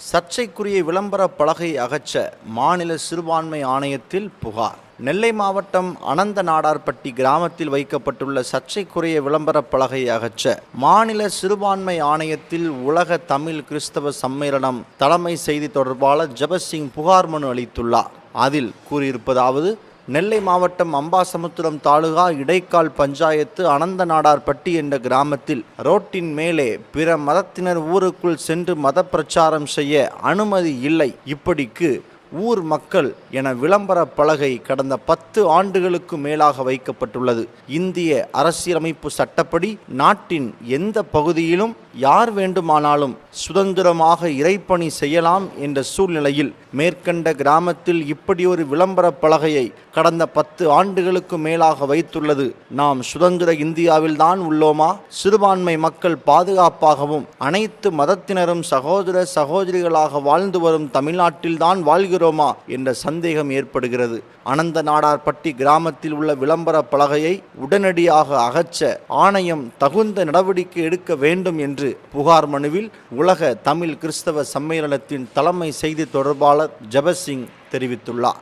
சர்ச்சைக்குரிய விளம்பர பலகை அகற்ற மாநில சிறுபான்மை ஆணையத்தில் புகார். நெல்லை மாவட்டம் அனந்த நாடார்பட்டி கிராமத்தில் வைக்கப்பட்டுள்ள சர்ச்சைக்குரிய விளம்பர பலகை அகற்ற மாநில சிறுபான்மை ஆணையத்தில் உலக தமிழ் கிறிஸ்தவ சம்மேளனம் தலைமை செய்தி தொடர்பாளர் ஜெபசிங் புகார் மனு அளித்துள்ளார். அதில் கூறியிருப்பதாவது: நெல்லை மாவட்டம் அம்பாசமுத்திரம் தாலுகா இடைக்கால் பஞ்சாயத்து அனந்த நாடார்பட்டி என்ற கிராமத்தில் ரோட்டின் மேலே பிற மதத்தினர் ஊருக்குள் சென்று மத பிரச்சாரம் செய்ய அனுமதி இல்லை. இப்படிக்கு ஊர் மக்கள் என விளம்பர பலகை கடந்த 10 ஆண்டுகளுக்கு மேலாக வைக்கப்பட்டுள்ளது. இந்திய அரசியலமைப்பு சட்டப்படி நாட்டின் எந்த பகுதியிலும் யார் வேண்டுமானாலும் சுதந்திரமாக இறைப்பணி செய்யலாம் என்ற சூழ்நிலையில் மேற்கண்ட கிராமத்தில் இப்படி ஒரு விளம்பர பலகையை கடந்த 10 ஆண்டுகளுக்கு மேலாக வைத்துள்ளது நாம் சுதந்திர இந்தியாவில் தான் உள்ளோமா? சிறுபான்மை மக்கள் பாதுகாப்பாகவும் அனைத்து மதத்தினரும் சகோதர சகோதரிகளாக வாழ்ந்து வரும் தமிழ்நாட்டில்தான் வாழ்கிறோமா என்ற சந்தேகம் ஏற்படுகிறது. அனந்த நாடார்பட்டி கிராமத்தில் உள்ள விளம்பர பலகையை உடனடியாக அகற்ற ஆணையம் தகுந்த நடவடிக்கை எடுக்க வேண்டும் என்று புகார் மனுவில் உலக தமிழ் கிறிஸ்தவ சம்மேளனத்தின் தலைமை செய்தி தொடர்பாளர் ஜெபசிங் தெரிவித்துள்ளார்.